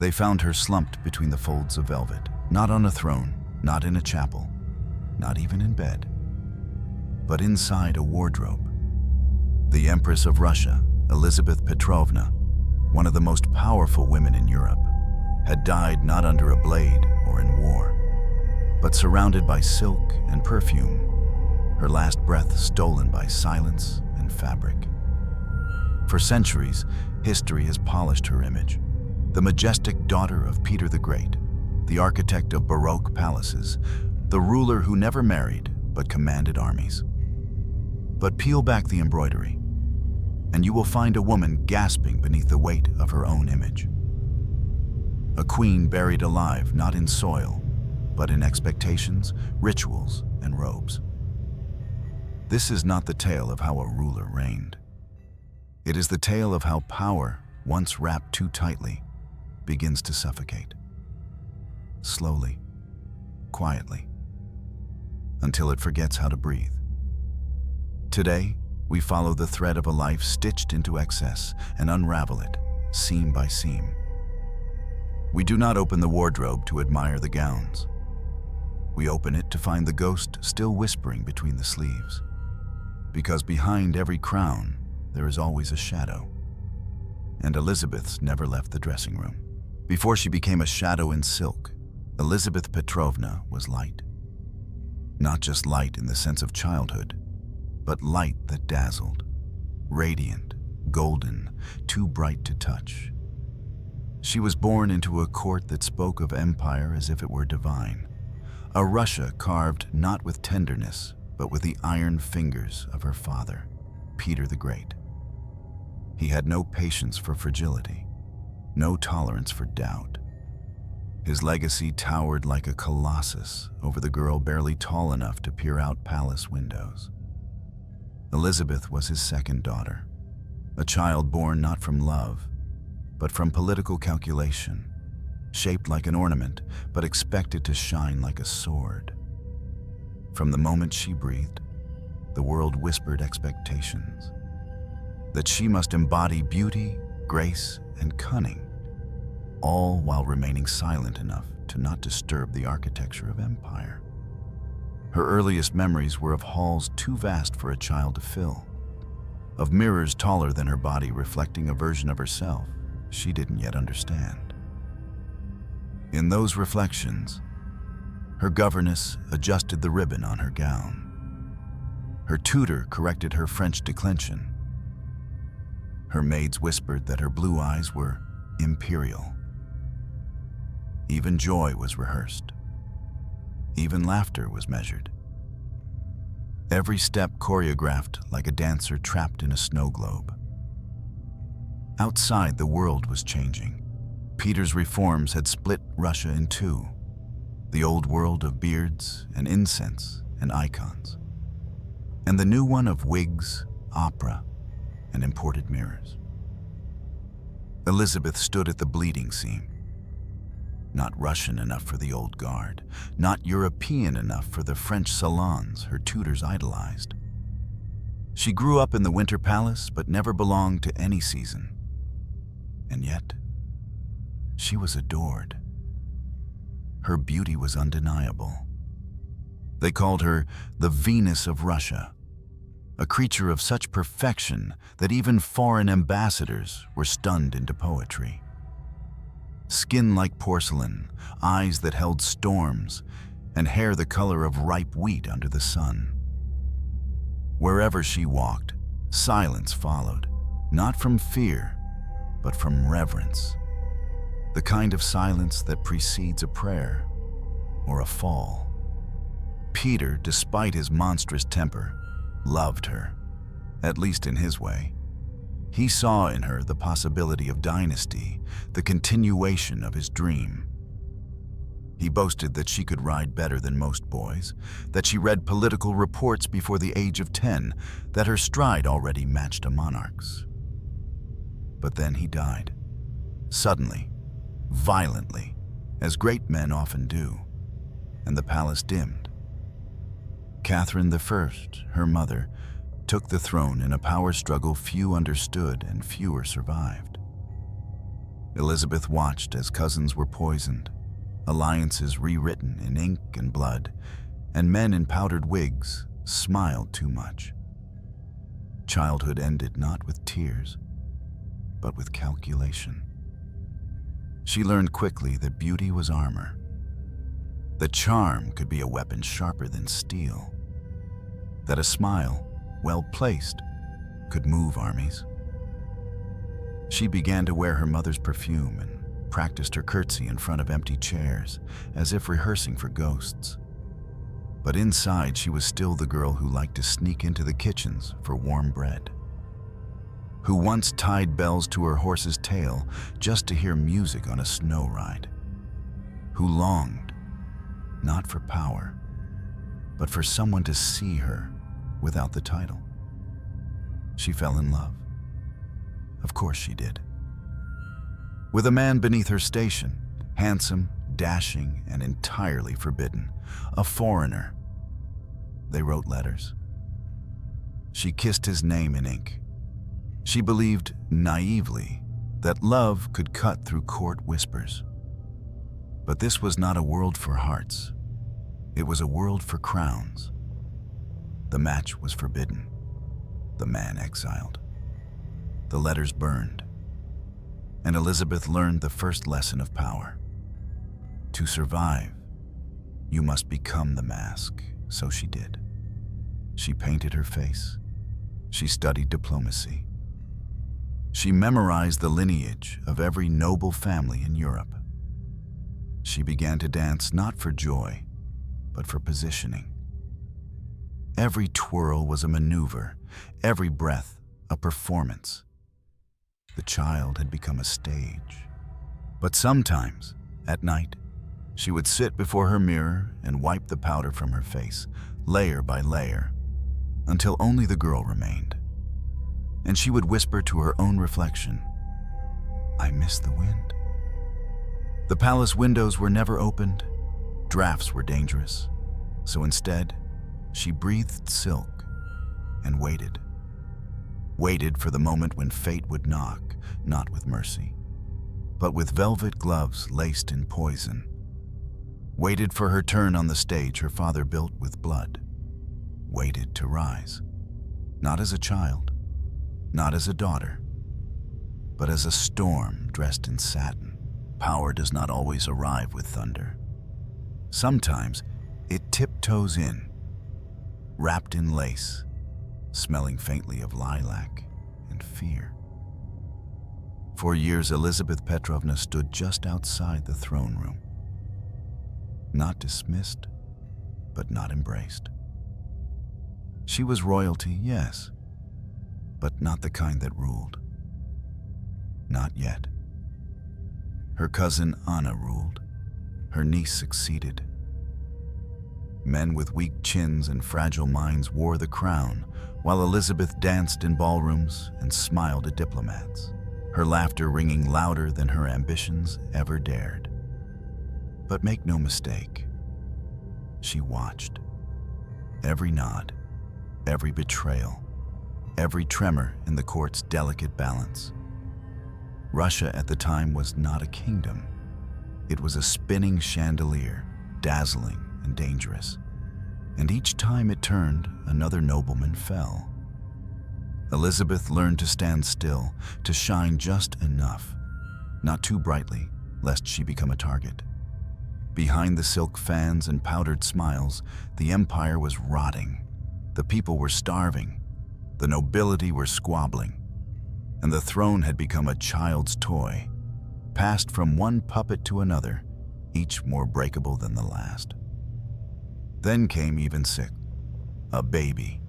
They found her slumped between the folds of velvet, not on a throne, not in a chapel, not even in bed, but inside a wardrobe. The Empress of Russia, Elisabeth Petrovna, one of the most powerful women in Europe, had died not under a blade or in war, but surrounded by silk and perfume, her last breath stolen by silence and fabric. For centuries, history has polished her image, the majestic daughter of Peter the Great, the architect of Baroque palaces, the ruler who never married but commanded armies. But peel back the embroidery, and you will find a woman gasping beneath the weight of her own image. A queen buried alive not in soil, but in expectations, rituals, and robes. This is not the tale of how a ruler reigned. It is the tale of how power, once wrapped too tightly, begins to suffocate. Slowly, quietly, until it forgets how to breathe. Today, we follow the thread of a life stitched into excess and unravel it, seam by seam. We do not open the wardrobe to admire the gowns. We open it to find the ghost still whispering between the sleeves. Because behind every crown, there is always a shadow. And Elisabeth's never left the dressing room. Before she became a shadow in silk, Elisabeth Petrovna was light. Not just light in the sense of childhood, but light that dazzled, radiant, golden, too bright to touch. She was born into a court that spoke of empire as if it were divine, a Russia carved not with tenderness, but with the iron fingers of her father, Peter the Great. He had no patience for fragility, no tolerance for doubt. His legacy towered like a colossus over the girl barely tall enough to peer out palace windows. Elisabeth was his second daughter, a child born not from love, but from political calculation, shaped like an ornament, but expected to shine like a sword. From the moment she breathed, the world whispered expectations, that she must embody beauty, grace, and cunning, all while remaining silent enough to not disturb the architecture of empire. Her earliest memories were of halls too vast for a child to fill, of mirrors taller than her body reflecting a version of herself she didn't yet understand. In those reflections, her governess adjusted the ribbon on her gown. Her tutor corrected her French declension. Her maids whispered that her blue eyes were imperial. Even joy was rehearsed. Even laughter was measured. Every step choreographed like a dancer trapped in a snow globe. Outside, the world was changing. Peter's reforms had split Russia in two, the old world of beards and incense and icons, and the new one of wigs, opera, and imported mirrors. Elisabeth stood at the bleeding seam. Not Russian enough for the old guard, not European enough for the French salons her tutors idolized. She grew up in the Winter Palace, but never belonged to any season. And yet, she was adored. Her beauty was undeniable. They called her the Venus of Russia, a creature of such perfection that even foreign ambassadors were stunned into poetry. Skin like porcelain, eyes that held storms, and hair the color of ripe wheat under the sun. Wherever she walked, silence followed, not from fear, but from reverence. The kind of silence that precedes a prayer or a fall. Peter, despite his monstrous temper, loved her, at least in his way. He saw in her the possibility of dynasty, the continuation of his dream. He boasted that she could ride better than most boys, that she read political reports before the age of 10, that her stride already matched a monarch's. But then he died, suddenly, violently, as great men often do, and the palace dimmed. Catherine I, her mother, took the throne in a power struggle few understood and fewer survived. Elizabeth watched as cousins were poisoned, alliances rewritten in ink and blood, and men in powdered wigs smiled too much. Childhood ended not with tears, but with calculation. She learned quickly that beauty was armor, that charm could be a weapon sharper than steel, that a smile, well placed, could move armies. She began to wear her mother's perfume and practiced her curtsy in front of empty chairs, as if rehearsing for ghosts. But inside, she was still the girl who liked to sneak into the kitchens for warm bread, who once tied bells to her horse's tail just to hear music on a snow ride, who longed, not for power, but for someone to see her without the title. She fell in love. Of course she did. With a man beneath her station, handsome, dashing, and entirely forbidden, a foreigner. They wrote letters. She kissed his name in ink. She believed, naively, that love could cut through court whispers. But this was not a world for hearts. It was a world for crowns. The match was forbidden. The man exiled. The letters burned. And Elizabeth learned the first lesson of power. To survive, you must become the mask. So she did. She painted her face. She studied diplomacy. She memorized the lineage of every noble family in Europe. She began to dance not for joy, but for positioning. Every twirl was a maneuver, every breath a performance. The child had become a stage. But sometimes, at night, she would sit before her mirror and wipe the powder from her face, layer by layer, until only the girl remained. And she would whisper to her own reflection, "I miss the wind." The palace windows were never opened. Drafts were dangerous. So instead, she breathed silk and waited. Waited for the moment when fate would knock, not with mercy, but with velvet gloves laced in poison. Waited for her turn on the stage her father built with blood. Waited to rise, not as a child, not as a daughter, but as a storm dressed in satin. Power does not always arrive with thunder. Sometimes it tiptoes in, wrapped in lace, smelling faintly of lilac and fear. For years, Elisabeth Petrovna stood just outside the throne room. Not dismissed, but not embraced. She was royalty, yes, but not the kind that ruled. Not yet. Her cousin Anna ruled. Her niece succeeded. Men with weak chins and fragile minds wore the crown, while Elizabeth danced in ballrooms and smiled at diplomats, her laughter ringing louder than her ambitions ever dared. But make no mistake, she watched. Every nod, every betrayal, every tremor in the court's delicate balance. Russia at the time was not a kingdom. It was a spinning chandelier, dazzling and dangerous. And each time it turned, another nobleman fell. Elizabeth learned to stand still, to shine just enough, not too brightly, lest she become a target. Behind the silk fans and powdered smiles, the empire was rotting. The people were starving. The nobility were squabbling. And the throne had become a child's toy, passed from one puppet to another, each more breakable than the last. Then came even sick, a baby.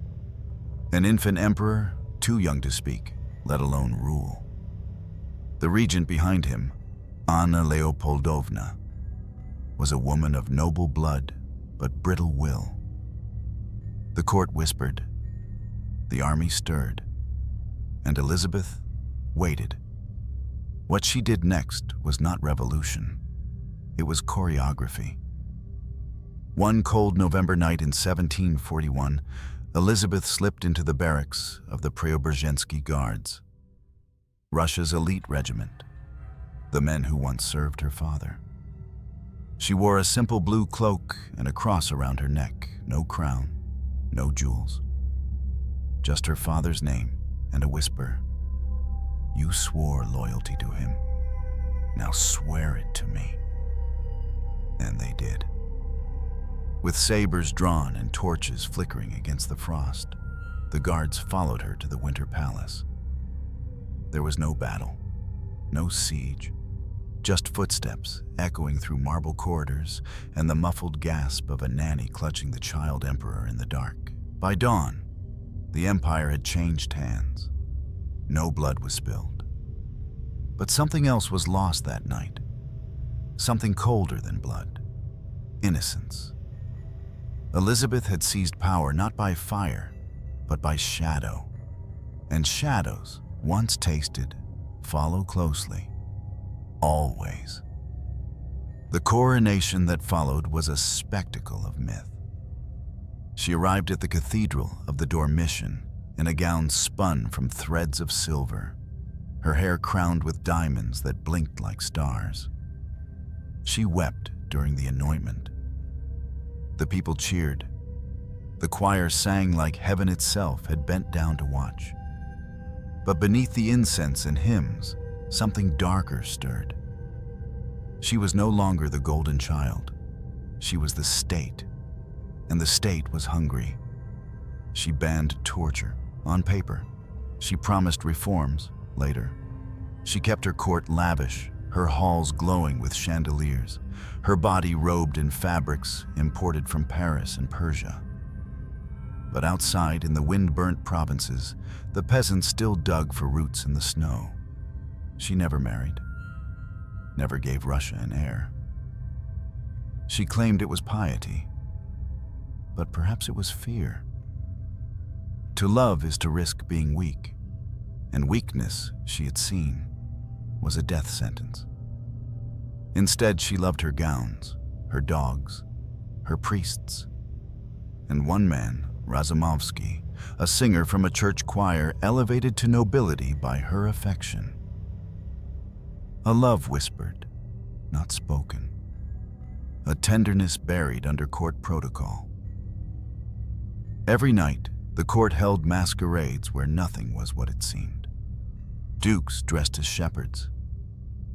An infant emperor, too young to speak, let alone rule. The regent behind him, Anna Leopoldovna, was a woman of noble blood but brittle will. The court whispered, the army stirred, and Elizabeth waited. What she did next was not revolution. It was choreography. One cold November night in 1741, Elizabeth slipped into the barracks of the Preobrazhensky Guards, Russia's elite regiment, the men who once served her father. She wore a simple blue cloak and a cross around her neck, no crown, no jewels. Just her father's name and a whisper. "You swore loyalty to him. Now swear it to me." And they did. With sabers drawn and torches flickering against the frost, the guards followed her to the winter palace. There was no battle, no siege, just footsteps echoing through marble corridors and the muffled gasp of a nanny clutching the child emperor in the dark. By dawn, the empire had changed hands. No blood was spilled. But something else was lost that night. Something colder than blood. Innocence. Elisabeth had seized power not by fire, but by shadow. And shadows, once tasted, follow closely. Always. The coronation that followed was a spectacle of myth. She arrived at the cathedral of the Dormition in a gown spun from threads of silver, her hair crowned with diamonds that blinked like stars. She wept during the anointment. The people cheered. The choir sang like heaven itself had bent down to watch. But beneath the incense and hymns, something darker stirred. She was no longer the golden child. She was the state, and the state was hungry. She banned torture, on paper. She promised reforms, later. She kept her court lavish, her halls glowing with chandeliers, her body robed in fabrics imported from Paris and Persia. But outside, in the wind-burnt provinces, the peasants still dug for roots in the snow. She never married, never gave Russia an heir. She claimed it was piety, but perhaps it was fear. To love is to risk being weak, and weakness, she had seen, was a death sentence. Instead, she loved her gowns, her dogs, her priests. And one man, Razumovsky, a singer from a church choir, elevated to nobility by her affection. A love whispered, not spoken. A tenderness buried under court protocol. Every night, the court held masquerades where nothing was what it seemed. Dukes dressed as shepherds.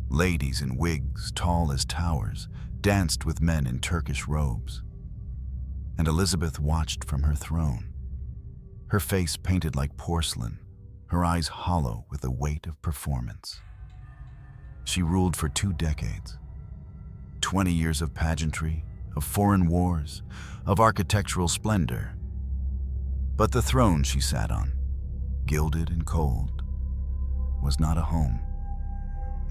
Ladies in wigs tall as towers danced with men in Turkish robes. And Elisabeth watched from her throne, her face painted like porcelain, her eyes hollow with the weight of performance. She ruled for 2 decades. 20 years of pageantry, of foreign wars, of architectural splendor. But the throne she sat on, gilded and cold, was not a home.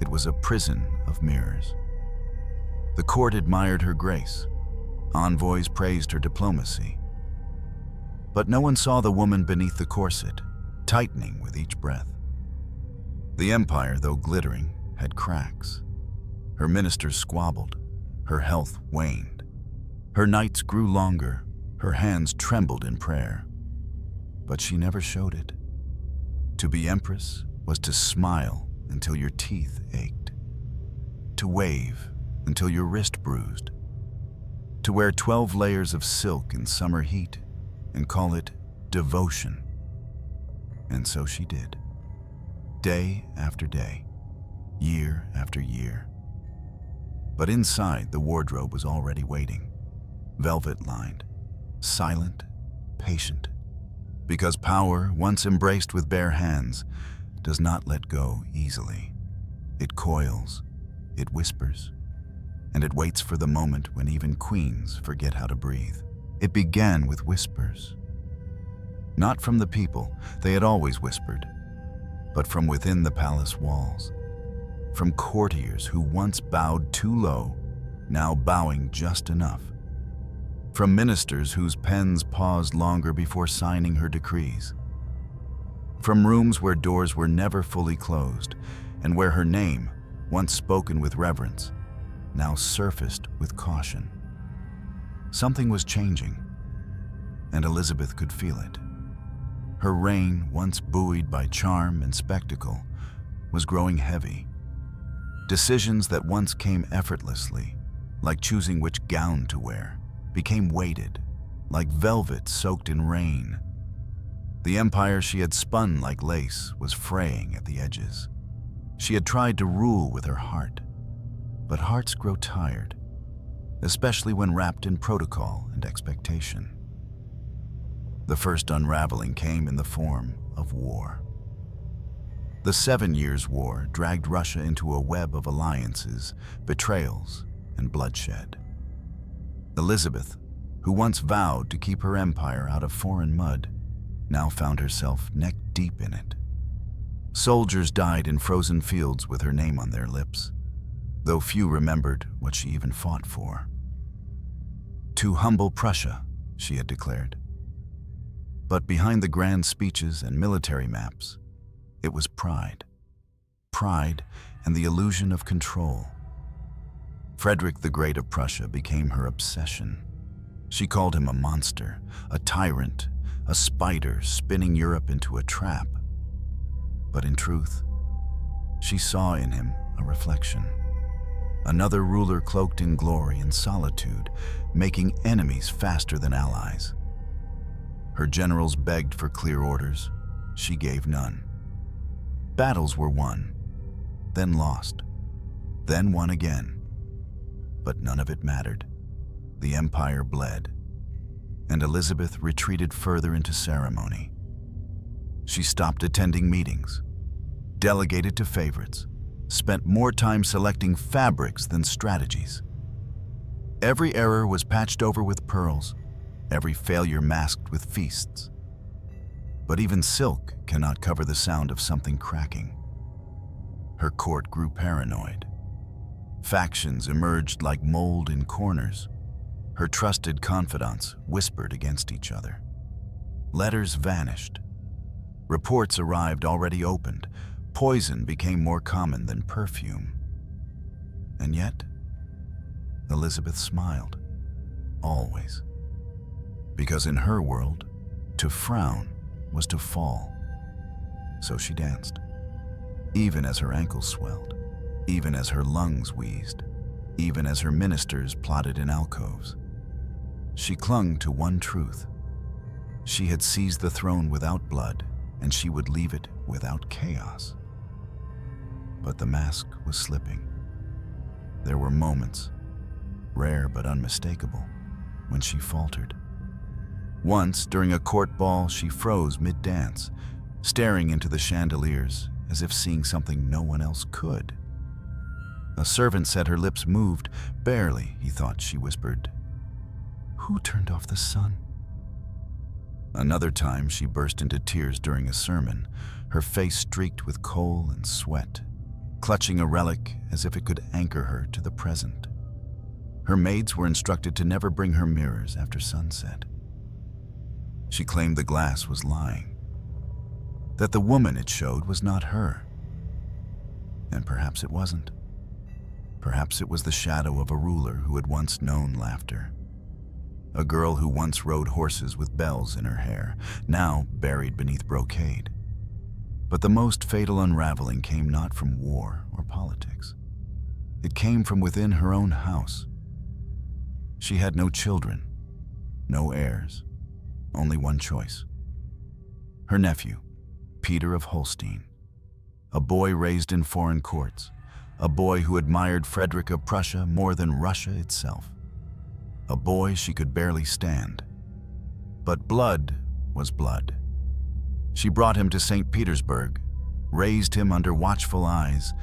It was a prison of mirrors. The court admired her grace. Envoys praised her diplomacy. But no one saw the woman beneath the corset, tightening with each breath. The empire, though glittering, had cracks. Her ministers squabbled. Her health waned. Her nights grew longer. Her hands trembled in prayer. But she never showed it. To be empress was to smile until your teeth ached, to wave until your wrist bruised, to wear 12 layers of silk in summer heat and call it devotion. And so she did, day after day, year after year. But inside, the wardrobe was already waiting, velvet-lined, silent, patient, because power, once embraced with bare hands, does not let go easily. It coils, it whispers, and it waits for the moment when even queens forget how to breathe. It began with whispers. Not from the people, they had always whispered, but from within the palace walls. From courtiers who once bowed too low, now bowing just enough. From ministers whose pens paused longer before signing her decrees. From rooms where doors were never fully closed, and where her name, once spoken with reverence, now surfaced with caution. Something was changing, and Elisabeth could feel it. Her reign, once buoyed by charm and spectacle, was growing heavy. Decisions that once came effortlessly, like choosing which gown to wear, became weighted, like velvet soaked in rain. The empire she had spun like lace was fraying at the edges. She had tried to rule with her heart, but hearts grow tired, especially when wrapped in protocol and expectation. The first unraveling came in the form of war. The 7 Years' War dragged Russia into a web of alliances, betrayals, and bloodshed. Elizabeth, who once vowed to keep her empire out of foreign mud, now found herself neck-deep in it. Soldiers died in frozen fields with her name on their lips, though few remembered what she even fought for. "To humble Prussia," she had declared. But behind the grand speeches and military maps, it was pride. Pride and the illusion of control. Frederick the Great of Prussia became her obsession. She called him a monster, a tyrant, a spider spinning Europe into a trap. But in truth, she saw in him a reflection. Another ruler cloaked in glory and solitude, making enemies faster than allies. Her generals begged for clear orders. She gave none. Battles were won, then lost, then won again. But none of it mattered. The empire bled, and Elizabeth retreated further into ceremony. She stopped attending meetings, delegated to favorites, spent more time selecting fabrics than strategies. Every error was patched over with pearls, every failure masked with feasts. But even silk cannot cover the sound of something cracking. Her court grew paranoid. Factions emerged like mold in corners. Her trusted confidants whispered against each other. Letters vanished. Reports arrived already opened. Poison became more common than perfume. And yet, Elizabeth smiled. Always. Because in her world, to frown was to fall. So she danced. Even as her ankles swelled, even as her lungs wheezed, even as her ministers plotted in alcoves. She clung to one truth. She had seized the throne without blood, and she would leave it without chaos. But the mask was slipping. There were moments, rare but unmistakable, when she faltered. Once, during a court ball, she froze mid-dance, staring into the chandeliers as if seeing something no one else could. A servant said her lips moved. Barely, he thought. She whispered, "Who turned off the sun?" Another time, she burst into tears during a sermon, her face streaked with coal and sweat, clutching a relic as if it could anchor her to the present. Her maids were instructed to never bring her mirrors after sunset. She claimed the glass was lying, that the woman it showed was not her. And perhaps it wasn't. Perhaps it was the shadow of a ruler who had once known laughter. A girl who once rode horses with bells in her hair, now buried beneath brocade. But the most fatal unraveling came not from war or politics. It came from within her own house. She had no children, no heirs, only one choice. Her nephew, Peter of Holstein, a boy raised in foreign courts, a boy who admired Frederick of Prussia more than Russia itself, a boy she could barely stand. But blood was blood. She brought him to St. Petersburg, raised him under watchful eyes,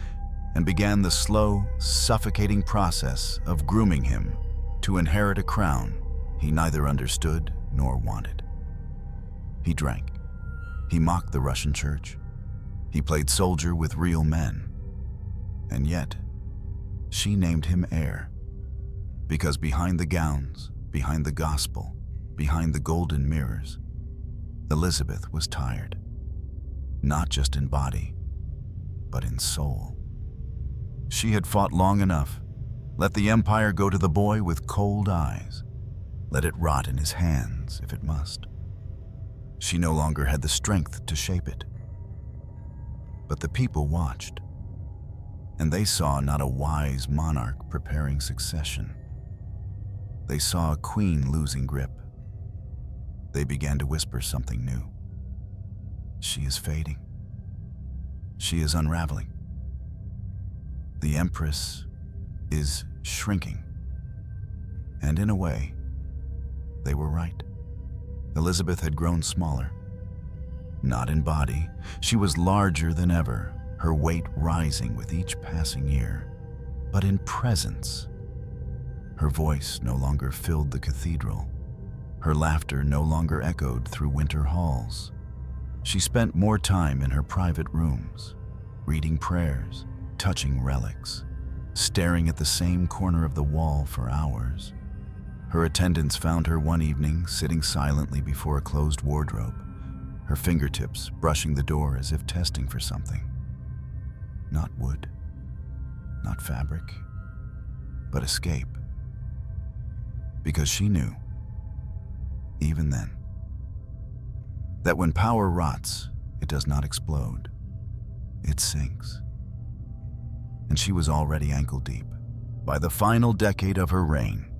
and began the slow, suffocating process of grooming him to inherit a crown he neither understood nor wanted. He drank. He mocked the Russian church. He played soldier with real men. And yet, she named him heir, because behind the gowns, behind the gospel, behind the golden mirrors, Elizabeth was tired, not just in body, but in soul. She had fought long enough. Let the empire go to the boy with cold eyes. Let it rot in his hands if it must. She no longer had the strength to shape it. But the people watched. And they saw not a wise monarch preparing succession. They saw a queen losing grip. They began to whisper something new. She is fading. She is unraveling. The Empress is shrinking. And in a way, they were right. Elizabeth had grown smaller. Not in body, she was larger than ever, her weight rising with each passing year. But in presence, her voice no longer filled the cathedral. Her laughter no longer echoed through winter halls. She spent more time in her private rooms, reading prayers, touching relics, staring at the same corner of the wall for hours. Her attendants found her one evening sitting silently before a closed wardrobe, her fingertips brushing the door as if testing for something. Not wood, not fabric, but escape. Because she knew, even then, that when power rots, it does not explode, it sinks. And she was already ankle deep. By the final decade of her reign,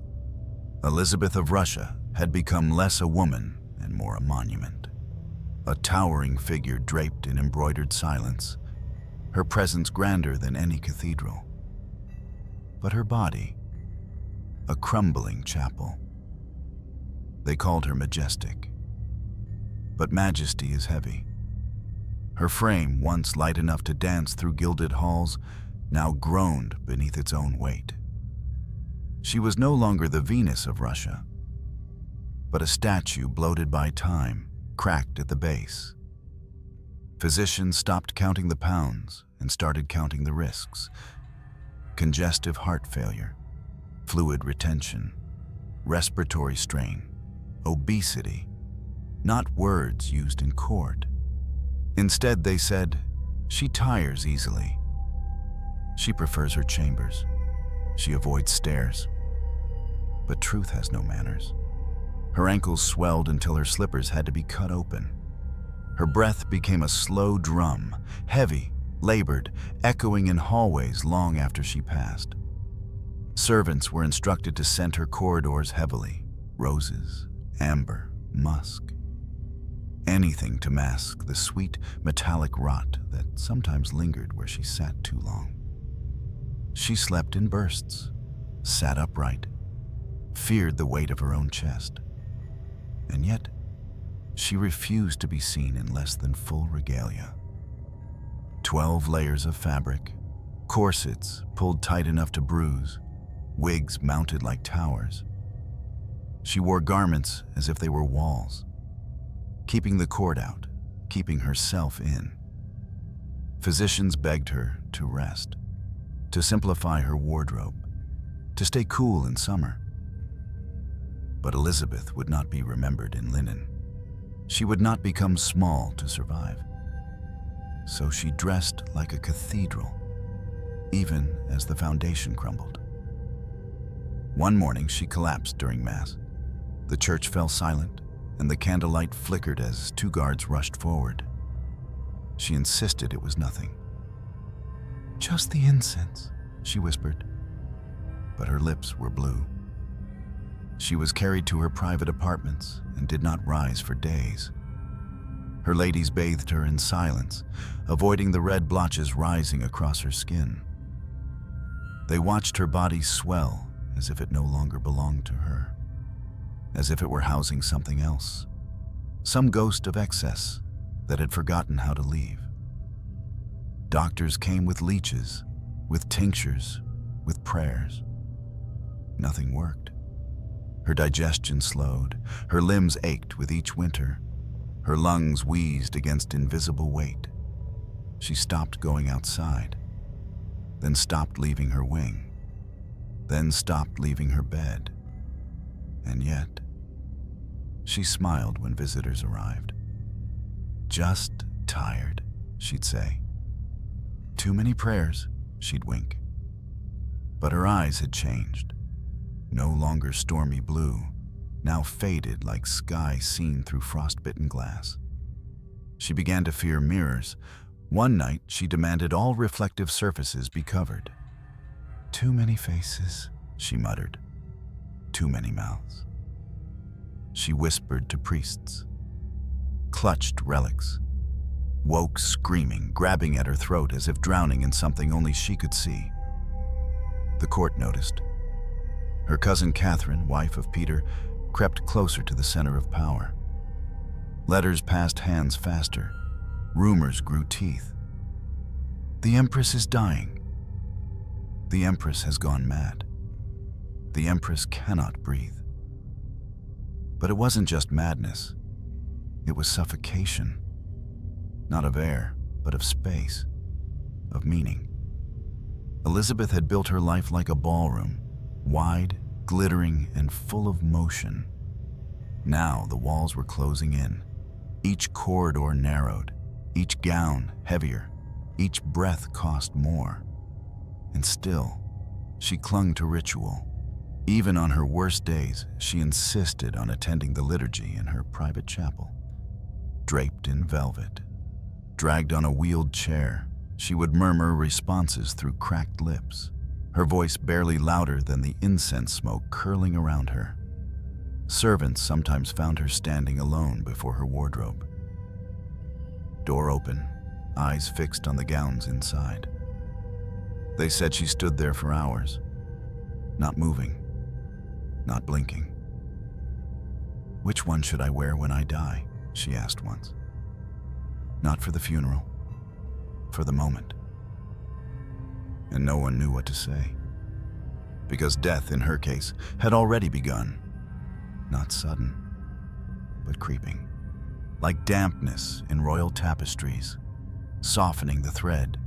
Elizabeth of Russia had become less a woman and more a monument. A towering figure draped in embroidered silence, her presence grander than any cathedral. But her body, a crumbling chapel. They called her majestic. But majesty is heavy. Her frame, once light enough to dance through gilded halls, now groaned beneath its own weight. She was no longer the Venus of Russia, but a statue bloated by time, cracked at the base. Physicians stopped counting the pounds and started counting the risks. Congestive heart failure, fluid retention, respiratory strain, obesity, not words used in court. Instead, they said, she tires easily. She prefers her chambers. She avoids stairs. But truth has no manners. Her ankles swelled until her slippers had to be cut open. Her breath became a slow drum, heavy, labored, echoing in hallways long after she passed. Servants were instructed to scent her corridors heavily, roses, amber, musk. Anything to mask the sweet, metallic rot that sometimes lingered where she sat too long. She slept in bursts, sat upright, feared the weight of her own chest. And yet, she refused to be seen in less than full regalia. 12 layers of fabric, corsets pulled tight enough to bruise, wigs mounted like towers. She wore garments as if they were walls, keeping the court out, keeping herself in. Physicians begged her to rest, to simplify her wardrobe, to stay cool in summer. But Elizabeth would not be remembered in linen. She would not become small to survive. So she dressed like a cathedral, even as the foundation crumbled. One morning she collapsed during Mass. The church fell silent, and the candlelight flickered as 2 guards rushed forward. She insisted it was nothing. "Just the incense," she whispered, but her lips were blue. She was carried to her private apartments and did not rise for days. Her ladies bathed her in silence, avoiding the red blotches rising across her skin. They watched her body swell as if it no longer belonged to her, as if it were housing something else, some ghost of excess that had forgotten how to leave. Doctors came with leeches, with tinctures, with prayers. Nothing worked. Her digestion slowed, her limbs ached with each winter, her lungs wheezed against invisible weight. She stopped going outside, then stopped leaving her wing, then stopped leaving her bed. And yet, she smiled when visitors arrived. "Just tired," she'd say. "Too many prayers," she'd wink. But her eyes had changed. No longer stormy blue, now faded like sky seen through frostbitten glass. She began to fear mirrors, One night, she demanded all reflective surfaces be covered. "Too many faces," she muttered. "Too many mouths." She whispered to priests, clutched relics, woke screaming, grabbing at her throat as if drowning in something only she could see. The court noticed. Her cousin Catherine, wife of Peter, crept closer to the center of power. Letters passed hands faster. Rumors grew teeth. "The Empress is dying. The Empress has gone mad. The Empress cannot breathe." But it wasn't just madness. It was suffocation. Not of air, but of space, of meaning. Elisabeth had built her life like a ballroom, wide, glittering, and full of motion. Now the walls were closing in, each corridor narrowed, each gown heavier, each breath cost more. And still, she clung to ritual. Even on her worst days, she insisted on attending the liturgy in her private chapel. Draped in velvet, dragged on a wheeled chair, she would murmur responses through cracked lips, her voice barely louder than the incense smoke curling around her. Servants sometimes found her standing alone before her wardrobe. Door open, eyes fixed on the gowns inside. They said she stood there for hours, not moving, not blinking. "Which one should I wear when I die?" she asked once. Not for the funeral, for the moment. And no one knew what to say, because death, in her case, had already begun. Not sudden, but creeping, like dampness in royal tapestries, softening the thread,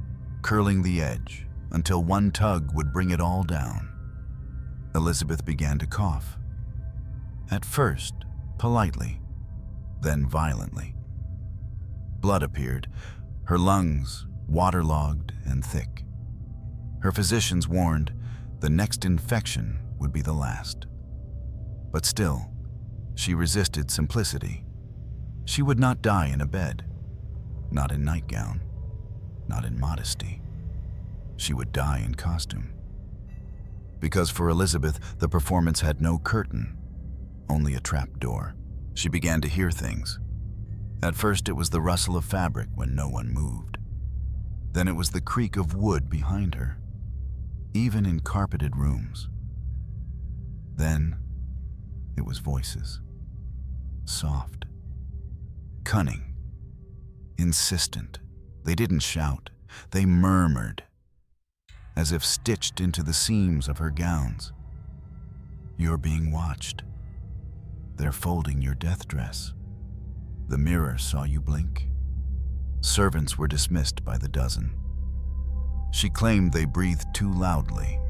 curling the edge, until one tug would bring it all down. Elisabeth began to cough. At first, politely, then violently. Blood appeared, her lungs waterlogged and thick. Her physicians warned the next infection would be the last. But still, she resisted simplicity. She would not die in a bed, not in nightgown, not in modesty. She would die in costume. Because for Elisabeth, the performance had no curtain, only a trap door. She began to hear things. At first, it was the rustle of fabric when no one moved. Then it was the creak of wood behind her, even in carpeted rooms. Then it was voices, soft, cunning, insistent. They didn't shout, they murmured, as if stitched into the seams of her gowns. "You're being watched. They're folding your death dress. The mirror saw you blink." Servants were dismissed by the dozen. She claimed they breathed too loudly,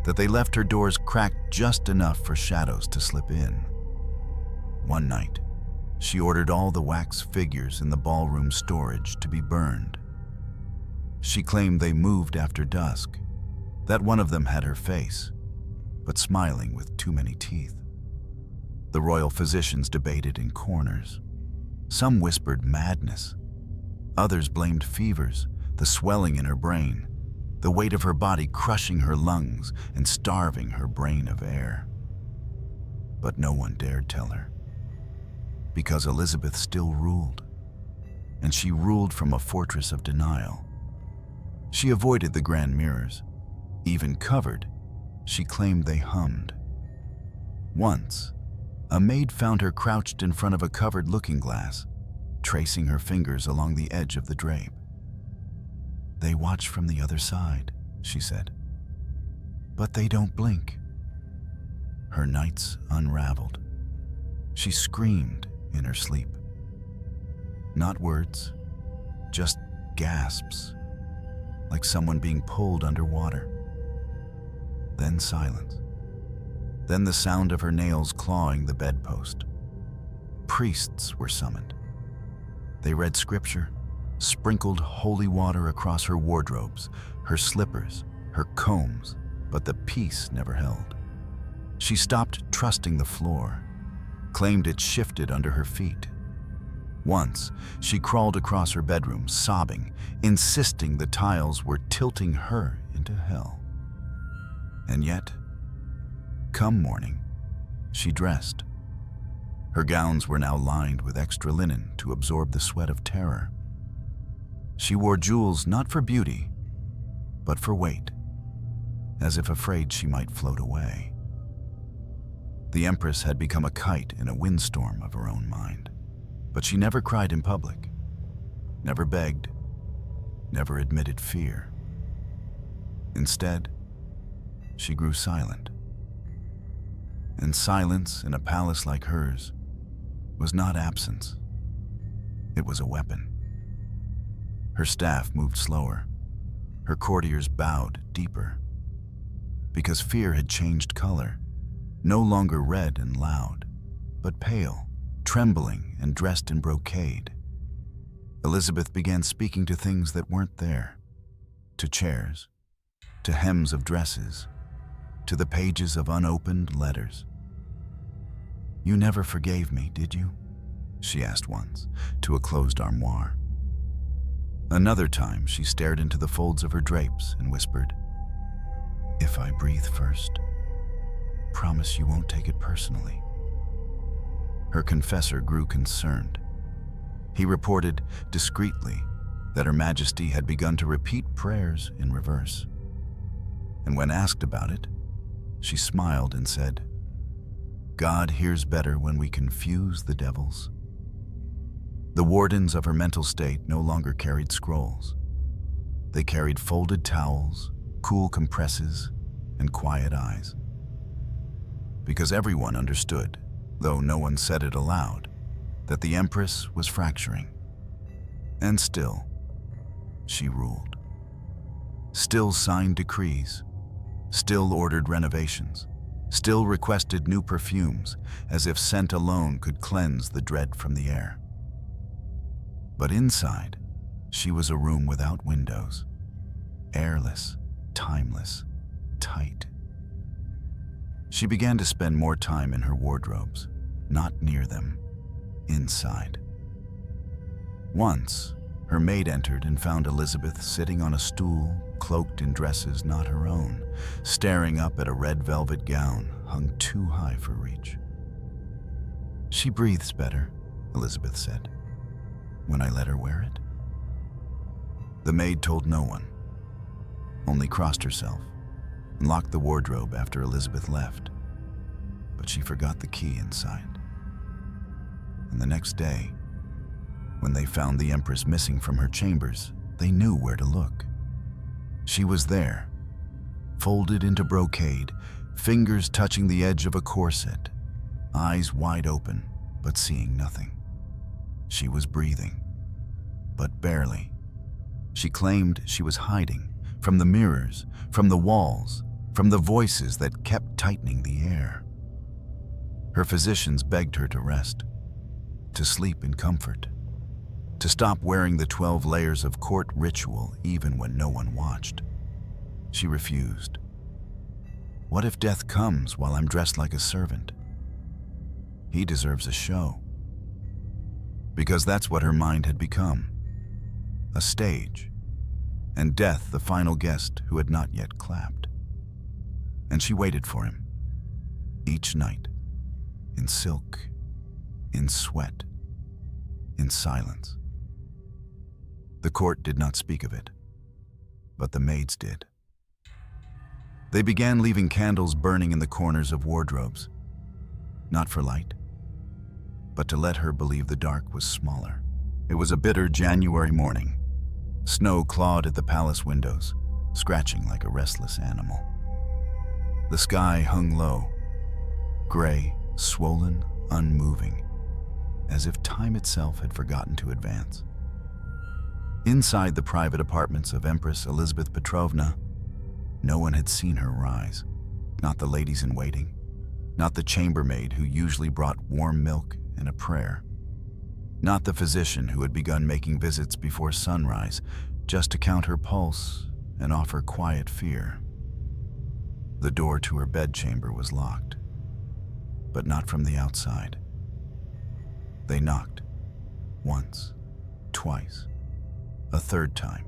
that they left her doors cracked just enough for shadows to slip in. One night, she ordered all the wax figures in the ballroom storage to be burned. She claimed they moved after dusk, that one of them had her face, but smiling with too many teeth. The royal physicians debated in corners. Some whispered madness. Others blamed fevers, the swelling in her brain, the weight of her body crushing her lungs and starving her brain of air. But no one dared tell her, because Elisabeth still ruled, and she ruled from a fortress of denial. She avoided the grand mirrors. Even covered, she claimed they hummed. Once, a maid found her crouched in front of a covered looking glass, tracing her fingers along the edge of the drape. "They watch from the other side," she said, "but they don't blink." Her nights unraveled. She screamed in her sleep. Not words, just gasps, like someone being pulled underwater. Then silence. Then the sound of her nails clawing the bedpost. Priests were summoned. They read scripture, sprinkled holy water across her wardrobes, her slippers, her combs, but the peace never held. She stopped trusting the floor, claimed it shifted under her feet. Once, she crawled across her bedroom, sobbing, insisting the tiles were tilting her into hell. And yet, come morning, she dressed. Her gowns were now lined with extra linen to absorb the sweat of terror. She wore jewels not for beauty, but for weight, as if afraid she might float away. The Empress had become a kite in a windstorm of her own mind, but she never cried in public, never begged, never admitted fear. Instead, she grew silent. And silence in a palace like hers was not absence. It was a weapon. Her staff moved slower. Her courtiers bowed deeper. Because fear had changed color, no longer red and loud, but pale, trembling and dressed in brocade. Elisabeth began speaking to things that weren't there, to chairs, to hems of dresses, to the pages of unopened letters. "You never forgave me, did you?" she asked once, to a closed armoire. Another time, she stared into the folds of her drapes and whispered, "If I breathe first, promise you won't take it personally." Her confessor grew concerned. He reported discreetly that Her Majesty had begun to repeat prayers in reverse. And when asked about it, she smiled and said, "God hears better when we confuse the devils." The wardens of her mental state no longer carried scrolls. They carried folded towels, cool compresses, and quiet eyes. Because everyone understood, though no one said it aloud, that the Empress was fracturing. And still, she ruled. Still signed decrees, still ordered renovations, still requested new perfumes, as if scent alone could cleanse the dread from the air. But inside, she was a room without windows, airless, timeless, tight. She began to spend more time in her wardrobes, not near them, inside. Once, her maid entered and found Elisabeth sitting on a stool, cloaked in dresses not her own, staring up at a red velvet gown hung too high for reach. "She breathes better," Elisabeth said, "when I let her wear it." The maid told no one, only crossed herself and locked the wardrobe after Elisabeth left. But she forgot the key inside. And the next day, when they found the Empress missing from her chambers, they knew where to look. She was there, folded into brocade, fingers touching the edge of a corset, eyes wide open, but seeing nothing. She was breathing, but barely. She claimed she was hiding from the mirrors, from the walls, from the voices that kept tightening the air. Her physicians begged her to rest, to sleep in comfort, to stop wearing the 12 layers of court ritual even when no one watched. She refused. "What if death comes while I'm dressed like a servant? He deserves a show." Because that's what her mind had become, a stage, and death the final guest who had not yet clapped. And she waited for him, each night, in silk, in sweat, in silence. The court did not speak of it, but the maids did. They began leaving candles burning in the corners of wardrobes, not for light, but to let her believe the dark was smaller. It was a bitter January morning. Snow clawed at the palace windows, scratching like a restless animal. The sky hung low, gray, swollen, unmoving, as if time itself had forgotten to advance. Inside the private apartments of Empress Elisabeth Petrovna, no one had seen her rise. Not the ladies in waiting, not the chambermaid who usually brought warm milk and a prayer, not the physician who had begun making visits before sunrise just to count her pulse and offer quiet fear. The door to her bedchamber was locked, but not from the outside. They knocked, Once, twice, a third time.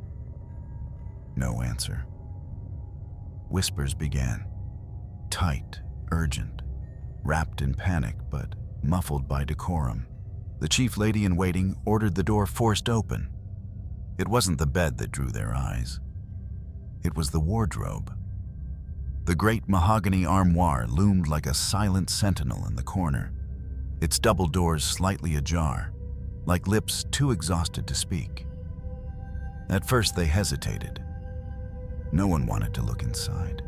No answer. Whispers began, tight, urgent, wrapped in panic but muffled by decorum. The chief lady in waiting ordered the door forced open. It wasn't the bed that drew their eyes. It was the wardrobe. The great mahogany armoire loomed like a silent sentinel in the corner, its double doors slightly ajar, like lips too exhausted to speak. At first they hesitated. No one wanted to look inside.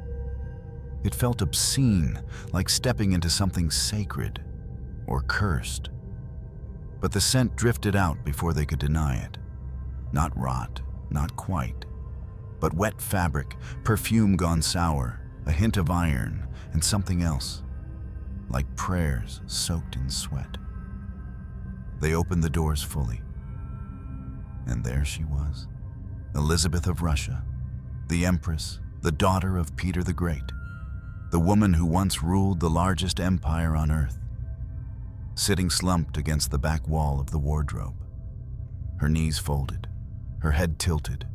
It felt obscene, like stepping into something sacred or cursed. But the scent drifted out before they could deny it. Not rot, not quite, but wet fabric, perfume gone sour, a hint of iron, and something else, like prayers soaked in sweat. They opened the doors fully, and there she was, Elisabeth of Russia, the Empress, the daughter of Peter the Great, the woman who once ruled the largest empire on earth, sitting slumped against the back wall of the wardrobe, her knees folded, her head tilted,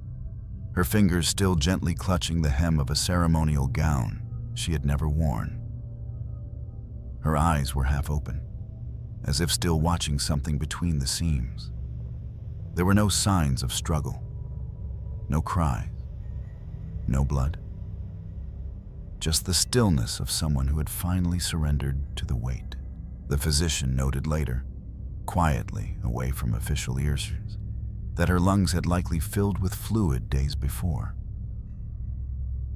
her fingers still gently clutching the hem of a ceremonial gown she had never worn. Her eyes were half open, as if still watching something between the seams. There were no signs of struggle, no cries, no blood. Just the stillness of someone who had finally surrendered to the weight. The physician noted later, quietly away from official earshot, that her lungs had likely filled with fluid days before.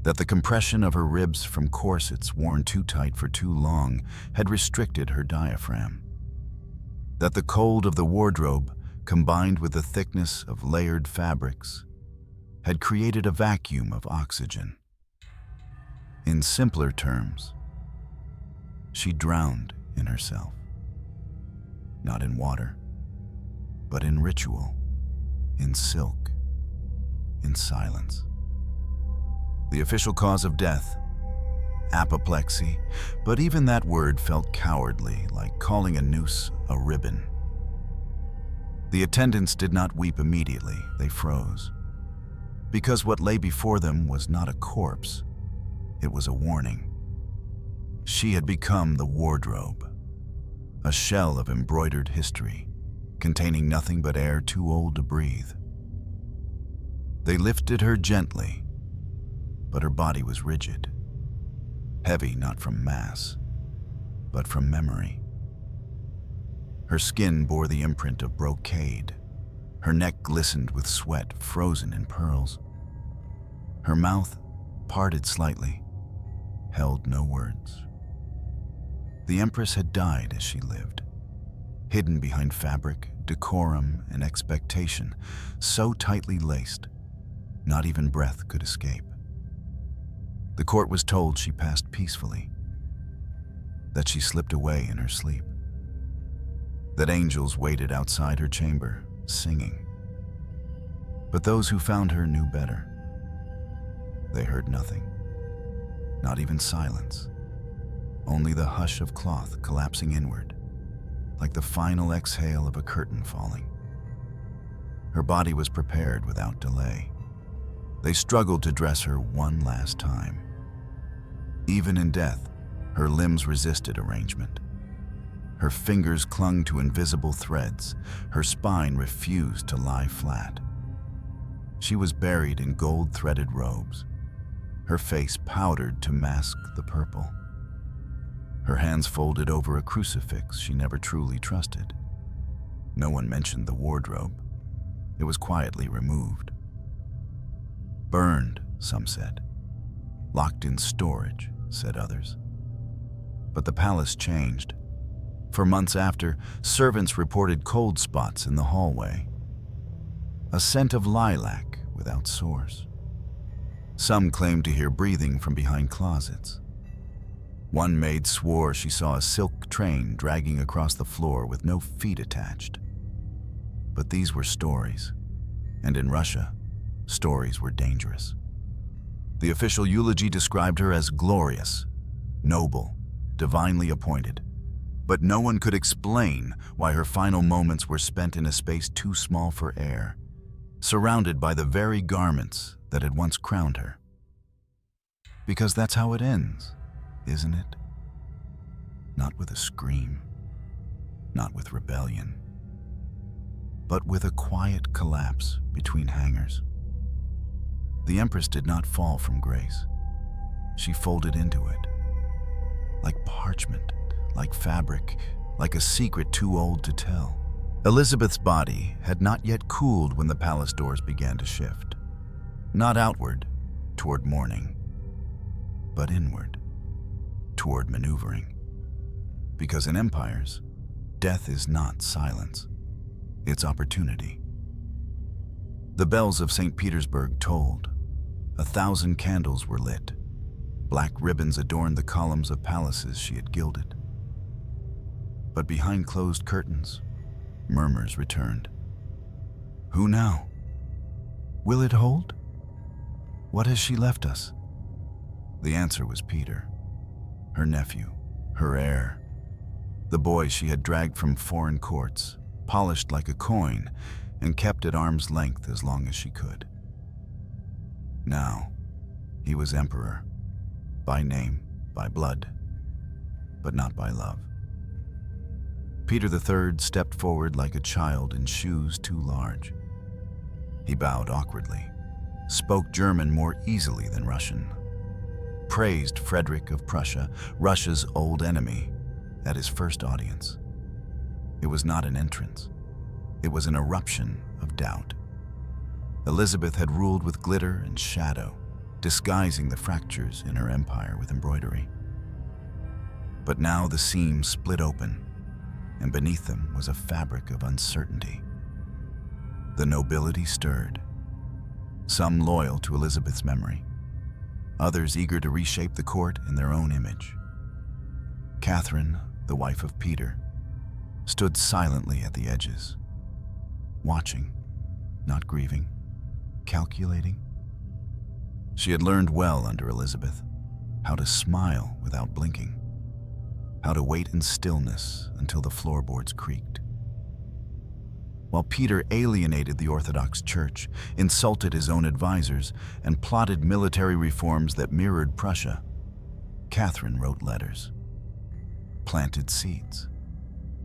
That the compression of her ribs from corsets worn too tight for too long had restricted her diaphragm. That the cold of the wardrobe, combined with the thickness of layered fabrics, had created a vacuum of oxygen. In simpler terms, she drowned in herself. Not in water, but in ritual, in silk, in silence. The official cause of death, apoplexy, but even that word felt cowardly, like calling a noose a ribbon. The attendants did not weep immediately, they froze. Because what lay before them was not a corpse, it was a warning. She had become the wardrobe, a shell of embroidered history, containing nothing but air too old to breathe. They lifted her gently, but her body was rigid, heavy not from mass, but from memory. Her skin bore the imprint of brocade. Her neck glistened with sweat frozen in pearls. Her mouth, parted slightly, held no words. The Empress had died as she lived, hidden behind fabric, decorum, and expectation, so tightly laced, not even breath could escape. The court was told she passed peacefully, that she slipped away in her sleep, that angels waited outside her chamber, singing. But those who found her knew better. They heard nothing, not even silence, only the hush of cloth collapsing inward, like the final exhale of a curtain falling. Her body was prepared without delay. They struggled to dress her one last time. Even in death, her limbs resisted arrangement. Her fingers clung to invisible threads. Her spine refused to lie flat. She was buried in gold-threaded robes, her face powdered to mask the purple. Her hands folded over a crucifix she never truly trusted. No one mentioned the wardrobe. It was quietly removed. Burned, some said. Locked in storage, said others. But the palace changed. For months after, servants reported cold spots in the hallway. A scent of lilac without source. Some claimed to hear breathing from behind closets. One maid swore she saw a silk train dragging across the floor with no feet attached. But these were stories, and in Russia, stories were dangerous. The official eulogy described her as glorious, noble, divinely appointed. But no one could explain why her final moments were spent in a space too small for air, surrounded by the very garments that had once crowned her. Because that's how it ends, isn't it? Not with a scream, not with rebellion, but with a quiet collapse between hangers. The Empress did not fall from grace. She folded into it, like parchment, like fabric, like a secret too old to tell. Elisabeth's body had not yet cooled when the palace doors began to shift. Not outward, toward mourning, but inward, toward maneuvering. Because in empires, death is not silence, it's opportunity. The bells of St. Petersburg tolled. 1,000 candles were lit. Black ribbons adorned the columns of palaces she had gilded. But behind closed curtains, murmurs returned. Who now? Will it hold? What has she left us? The answer was Peter, her nephew, her heir, the boy she had dragged from foreign courts, polished like a coin, and kept at arm's length as long as she could. Now, he was emperor, by name, by blood, but not by love. Peter III stepped forward like a child in shoes too large. He bowed awkwardly, spoke German more easily than Russian, praised Frederick of Prussia, Russia's old enemy, at his first audience. It was not an entrance. It was an eruption of doubt. Elisabeth had ruled with glitter and shadow, disguising the fractures in her empire with embroidery. But now the seams split open, and beneath them was a fabric of uncertainty. The nobility stirred, some loyal to Elisabeth's memory, others eager to reshape the court in their own image. Catherine, the wife of Peter, stood silently at the edges, watching, not grieving, calculating. She had learned well under Elisabeth how to smile without blinking, how to wait in stillness until the floorboards creaked. While Peter alienated the Orthodox Church, insulted his own advisors, and plotted military reforms that mirrored Prussia, Catherine wrote letters, planted seeds,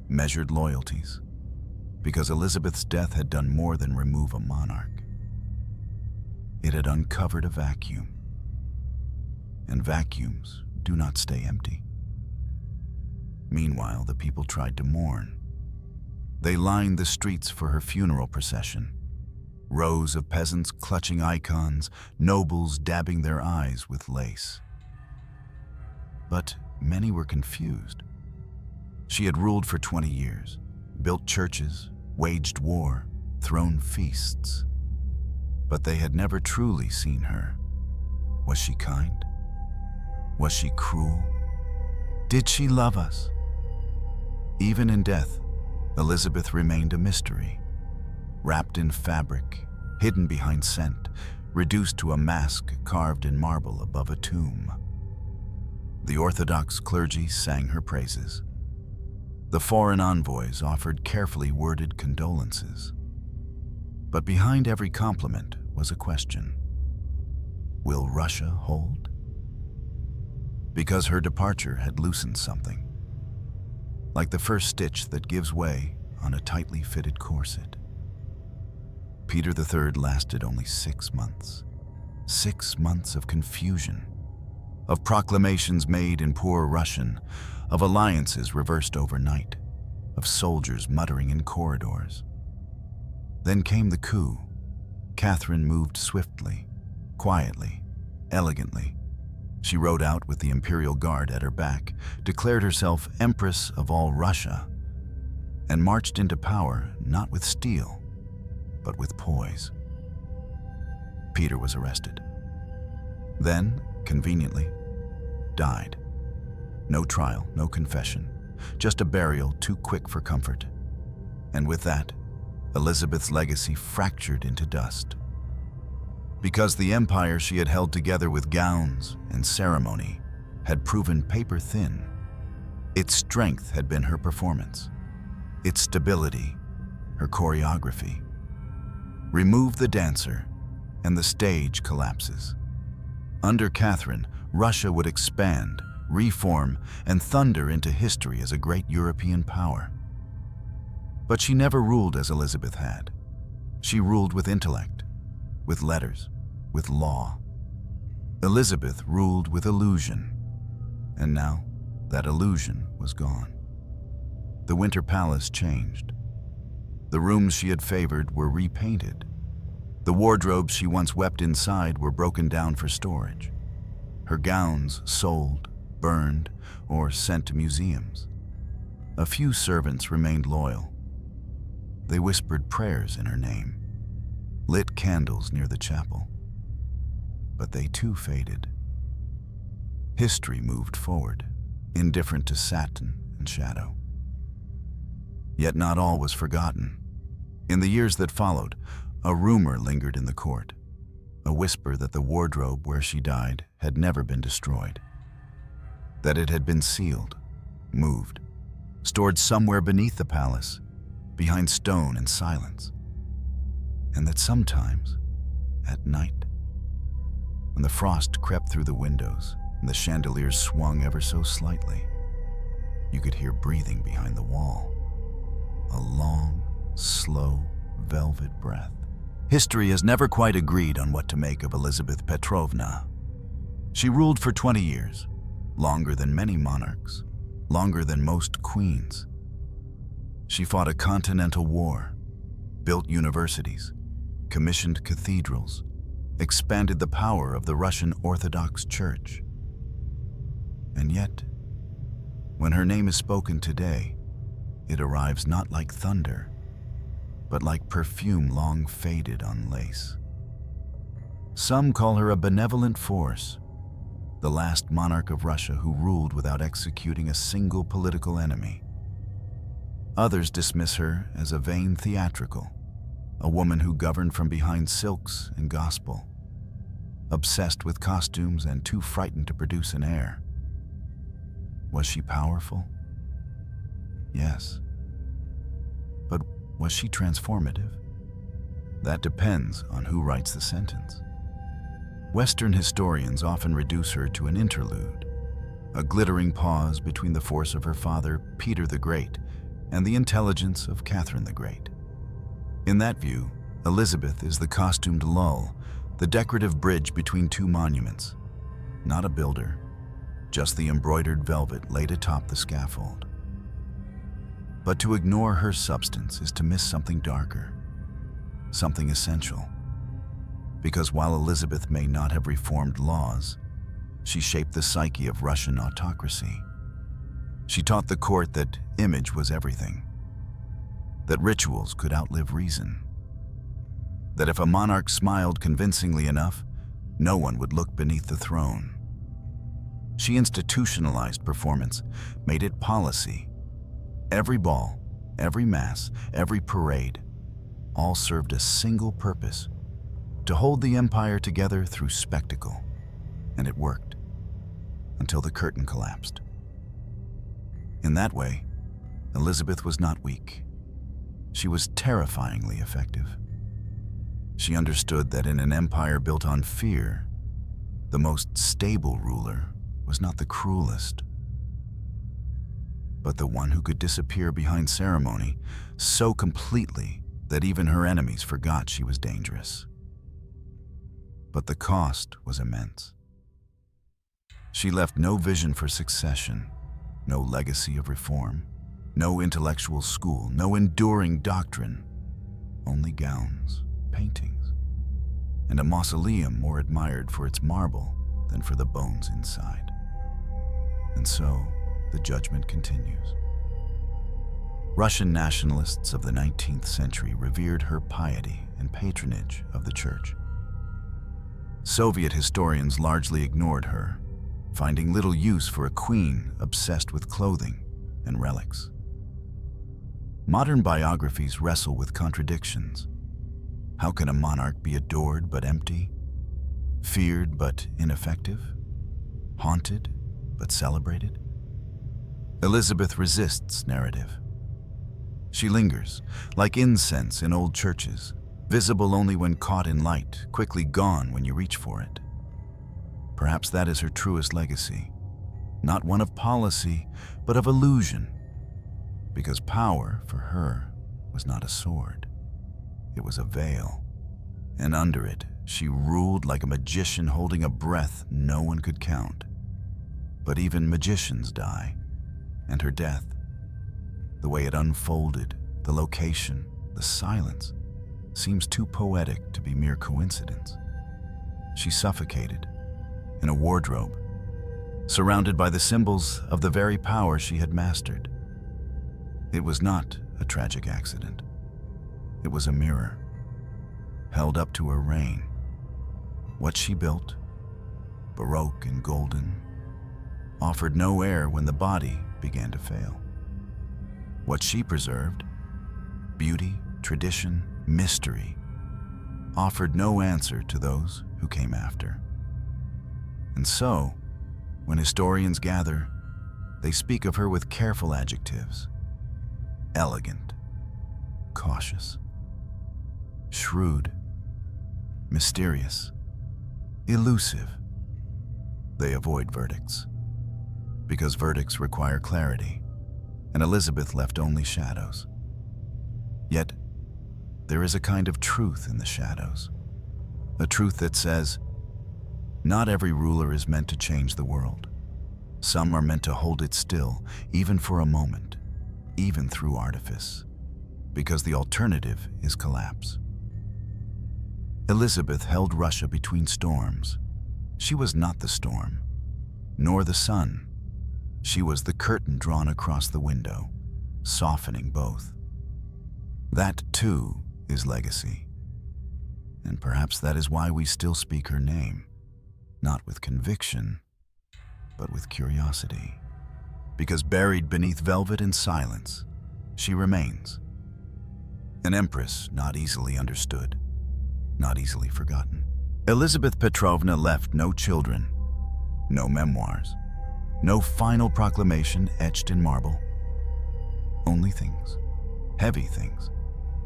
measured loyalties, because Elisabeth's death had done more than remove a monarch. It had uncovered a vacuum, and vacuums do not stay empty. Meanwhile, the people tried to mourn. They lined the streets for her funeral procession, rows of peasants clutching icons, nobles dabbing their eyes with lace. But many were confused. She had ruled for 20 years, built churches, waged war, thrown feasts. But they had never truly seen her. Was she kind? Was she cruel? Did she love us? Even in death, Elisabeth remained a mystery, wrapped in fabric, hidden behind scent, reduced to a mask carved in marble above a tomb. The Orthodox clergy sang her praises. The foreign envoys offered carefully worded condolences. But behind every compliment was a question. Will Russia hold? Because her departure had loosened something, like the first stitch that gives way on a tightly fitted corset. Peter III lasted only 6 months. 6 months of confusion, of proclamations made in poor Russian, of alliances reversed overnight, of soldiers muttering in corridors. Then came the coup. Catherine moved swiftly, quietly, elegantly. She rode out with the imperial guard at her back, declared herself Empress of all Russia, and marched into power not with steel, but with poise. Peter was arrested. Then, conveniently, died. No trial, no confession, just a burial too quick for comfort. And with that, Elisabeth's legacy fractured into dust. Because the empire she had held together with gowns and ceremony had proven paper thin, Its strength had been her performance, its stability, her choreography. Remove the dancer, and the stage collapses. Under Catherine, Russia would expand, reform, and thunder into history as a great European power. But she never ruled as Elizabeth had. She ruled with intellect, with letters, with law. Elizabeth ruled with illusion, and now that illusion was gone. The Winter Palace changed. The rooms she had favored were repainted. The wardrobes she once wept inside were broken down for storage. Her gowns sold, burned, or sent to museums. A few servants remained loyal. They whispered prayers in her name, lit candles near the chapel. But they too faded. History moved forward, indifferent to satin and shadow. Yet not all was forgotten. In the years that followed, a rumor lingered in the court, a whisper that the wardrobe where she died had never been destroyed, that it had been sealed, moved, stored somewhere beneath the palace, behind stone and silence, and that sometimes, at night, when the frost crept through the windows and the chandeliers swung ever so slightly, you could hear breathing behind the wall, a long, slow, velvet breath. History has never quite agreed on what to make of Elisabeth Petrovna. She ruled for 20 years, longer than many monarchs, longer than most queens. She fought a continental war, built universities, commissioned cathedrals, expanded the power of the Russian Orthodox Church. And yet, when her name is spoken today, it arrives not like thunder, but like perfume long faded on lace. Some call her a benevolent force, the last monarch of Russia who ruled without executing a single political enemy. Others dismiss her as a vain theatrical, a woman who governed from behind silks and gospel, obsessed with costumes and too frightened to produce an heir. Was she powerful? Yes. But was she transformative? That depends on who writes the sentence. Western historians often reduce her to an interlude, a glittering pause between the force of her father, Peter the Great, and the intelligence of Catherine the Great. In that view, Elizabeth is the costumed lull, the decorative bridge between two monuments. Not a builder, just the embroidered velvet laid atop the scaffold. But to ignore her substance is to miss something darker, something essential. Because while Elizabeth may not have reformed laws, she shaped the psyche of Russian autocracy. She taught the court that image was everything, that rituals could outlive reason, that if a monarch smiled convincingly enough, no one would look beneath the throne. She institutionalized performance, made it policy. Every ball, every mass, every parade, all served a single purpose: to hold the empire together through spectacle. And it worked, until the curtain collapsed. In that way, Elizabeth was not weak. She was terrifyingly effective. She understood that in an empire built on fear, the most stable ruler was not the cruelest, but the one who could disappear behind ceremony so completely that even her enemies forgot she was dangerous. But the cost was immense. She left no vision for succession, no legacy of reform, no intellectual school, no enduring doctrine, only gowns, paintings, and a mausoleum more admired for its marble than for the bones inside. And so, the judgment continues. Russian nationalists of the 19th century revered her piety and patronage of the church. Soviet historians largely ignored her, finding little use for a queen obsessed with clothing and relics. Modern biographies wrestle with contradictions. How can a monarch be adored but empty, feared but ineffective, haunted but celebrated? Elisabeth resists narrative. She lingers, like incense in old churches, visible only when caught in light, quickly gone when you reach for it. Perhaps that is her truest legacy, not one of policy, but of illusion, because power, for her, was not a sword. It was a veil, and under it, she ruled like a magician holding a breath no one could count. But even magicians die, and her death, the way it unfolded, the location, the silence, seems too poetic to be mere coincidence. She suffocated in a wardrobe, surrounded by the symbols of the very power she had mastered. It was not a tragic accident. It was a mirror, held up to her reign. What she built, baroque and golden, offered no air when the body began to fail. What she preserved, beauty, tradition, mystery, offered no answer to those who came after. And so, when historians gather, they speak of her with careful adjectives: elegant, cautious, shrewd, mysterious, elusive. They avoid verdicts, because verdicts require clarity, and Elisabeth left only shadows. Yet, there is a kind of truth in the shadows, a truth that says, not every ruler is meant to change the world. Some are meant to hold it still, even for a moment, even through artifice, because the alternative is collapse. Elisabeth held Russia between storms. She was not the storm, nor the sun. She was the curtain drawn across the window, softening both. That, too, is legacy. And perhaps that is why we still speak her name, not with conviction, but with curiosity. Because buried beneath velvet and silence, she remains. An empress not easily understood, not easily forgotten. Elisabeth Petrovna left no children, no memoirs, no final proclamation etched in marble. Only things, heavy things,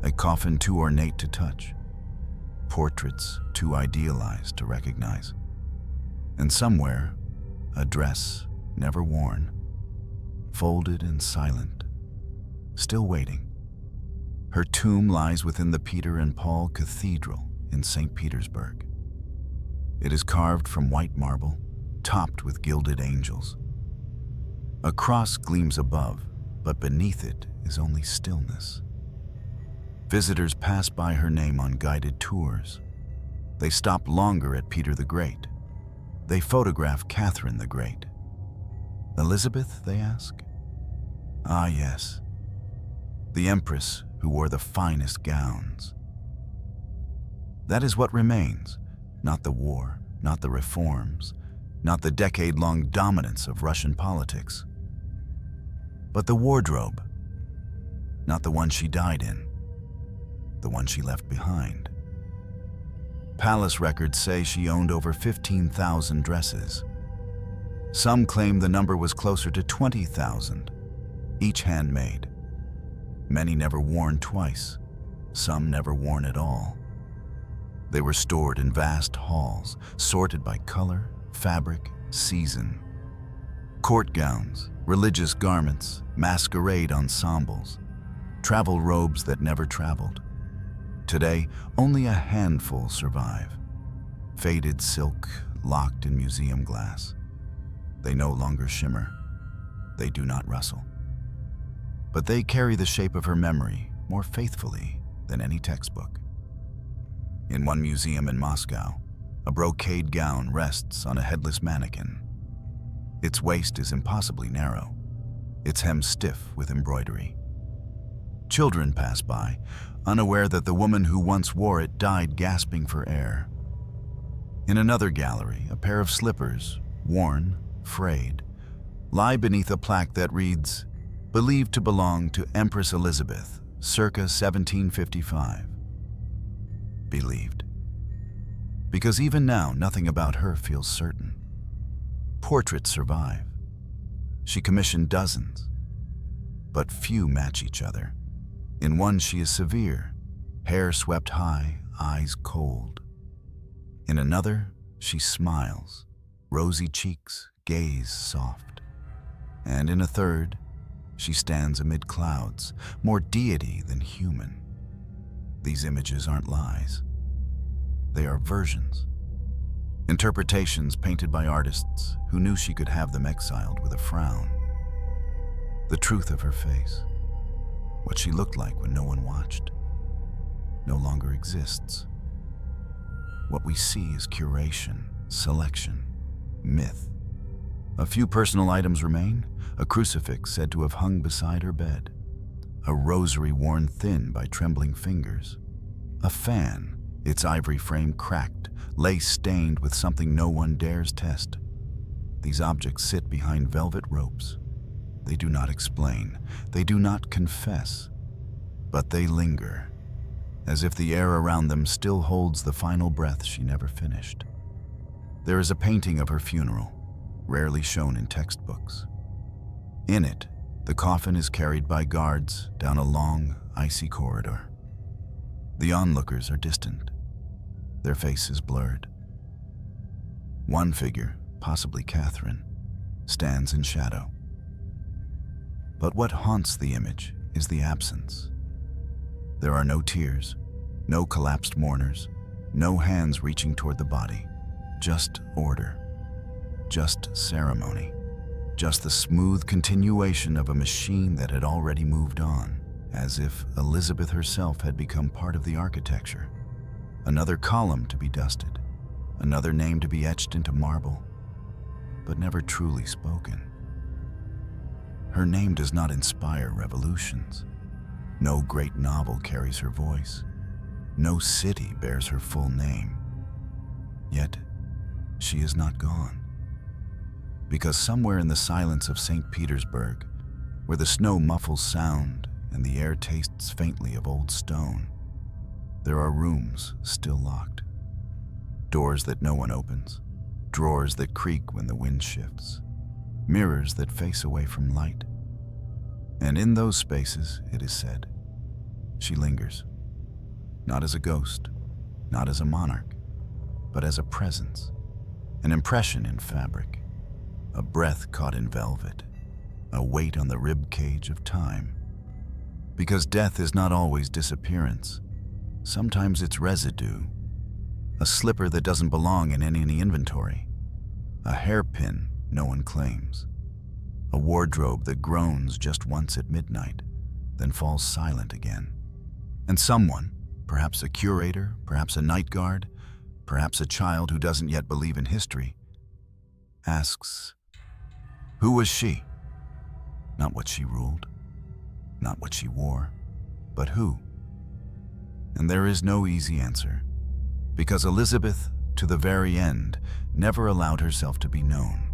a coffin too ornate to touch, portraits too idealized to recognize, and somewhere, a dress never worn, folded and silent, still waiting. Her tomb lies within the Peter and Paul Cathedral in St. Petersburg. It is carved from white marble, topped with gilded angels. A cross gleams above, but beneath it is only stillness. Visitors pass by her name on guided tours. They stop longer at Peter the Great. They photograph Catherine the Great. Elisabeth, they ask? Ah, yes. The empress who wore the finest gowns. That is what remains, not the war, not the reforms, not the decade-long dominance of Russian politics, but the wardrobe, not the one she died in, the one she left behind. Palace records say she owned over 15,000 dresses. Some claim the number was closer to 20,000, each handmade. Many never worn twice, some never worn at all. They were stored in vast halls, sorted by color, fabric, season. Court gowns, religious garments, masquerade ensembles, travel robes that never traveled. Today, only a handful survive. Faded silk, locked in museum glass. They no longer shimmer. They do not rustle. But they carry the shape of her memory more faithfully than any textbook. In one museum in Moscow, a brocade gown rests on a headless mannequin. Its waist is impossibly narrow, its hem stiff with embroidery. Children pass by, unaware that the woman who once wore it died gasping for air. In another gallery, a pair of slippers, worn, frayed, lie beneath a plaque that reads, "Believed to belong to Empress Elisabeth, circa 1755. Believed. Because even now, nothing about her feels certain. Portraits survive. She commissioned dozens, but few match each other. In one, she is severe, hair swept high, eyes cold. In another, she smiles, rosy cheeks, gaze soft. And in a third, she stands amid clouds, more deity than human. These images aren't lies. They are versions. Interpretations painted by artists who knew she could have them exiled with a frown. The truth of her face, what she looked like when no one watched, no longer exists. What we see is curation, selection, myth. A few personal items remain: a crucifix said to have hung beside her bed, a rosary worn thin by trembling fingers, a fan, its ivory frame cracked, lace stained with something no one dares test. These objects sit behind velvet ropes. They do not explain, they do not confess, but they linger, as if the air around them still holds the final breath she never finished. There is a painting of her funeral, rarely shown in textbooks. In it, the coffin is carried by guards down a long, icy corridor. The onlookers are distant, their faces blurred. One figure, possibly Catherine, stands in shadow. But what haunts the image is the absence. There are no tears, no collapsed mourners, no hands reaching toward the body, just order, just ceremony, just the smooth continuation of a machine that had already moved on, as if Elisabeth herself had become part of the architecture. Another column to be dusted, another name to be etched into marble, but never truly spoken. Her name does not inspire revolutions. No great novel carries her voice. No city bears her full name. Yet, she is not gone. Because somewhere in the silence of St. Petersburg, where the snow muffles sound and the air tastes faintly of old stone, there are rooms still locked. Doors that no one opens, drawers that creak when the wind shifts, mirrors that face away from light. And in those spaces, it is said, she lingers, not as a ghost, not as a monarch, but as a presence, an impression in fabric, a breath caught in velvet, a weight on the rib cage of time. Because death is not always disappearance. Sometimes it's residue, a slipper that doesn't belong in any inventory, a hairpin no one claims, a wardrobe that groans just once at midnight, then falls silent again. And someone, perhaps a curator, perhaps a night guard, perhaps a child who doesn't yet believe in history, asks, who was she? Not what she ruled, not what she wore, but who? And there is no easy answer, because Elisabeth, to the very end, never allowed herself to be known.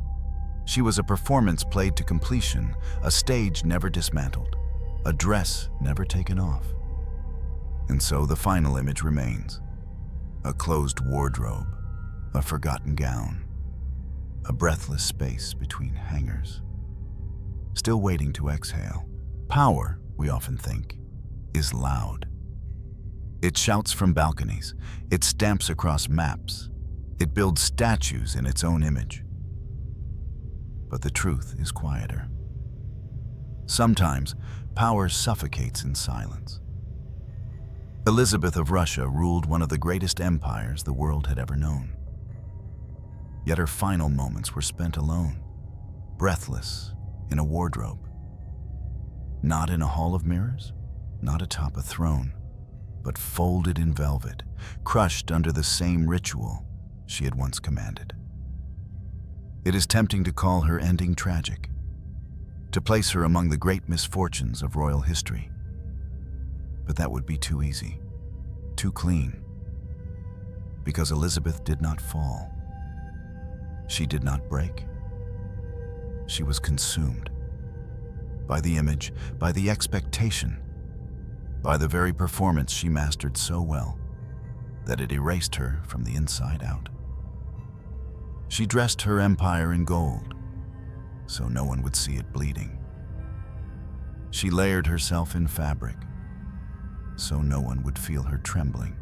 She was a performance played to completion, a stage never dismantled, a dress never taken off. And so the final image remains, a closed wardrobe, a forgotten gown, a breathless space between hangers, still waiting to exhale. Power, we often think, is loud. It shouts from balconies, it stamps across maps, it builds statues in its own image. But the truth is quieter. Sometimes, power suffocates in silence. Elisabeth of Russia ruled one of the greatest empires the world had ever known. Yet her final moments were spent alone, breathless, in a wardrobe. Not in a hall of mirrors, not atop a throne, but folded in velvet, crushed under the same ritual she had once commanded. It is tempting to call her ending tragic, to place her among the great misfortunes of royal history. But that would be too easy, too clean, because Elisabeth did not fall. She did not break. She was consumed by the image, by the expectation, by the very performance she mastered so well that it erased her from the inside out. She dressed her empire in gold, so no one would see it bleeding. She layered herself in fabric, so no one would feel her trembling.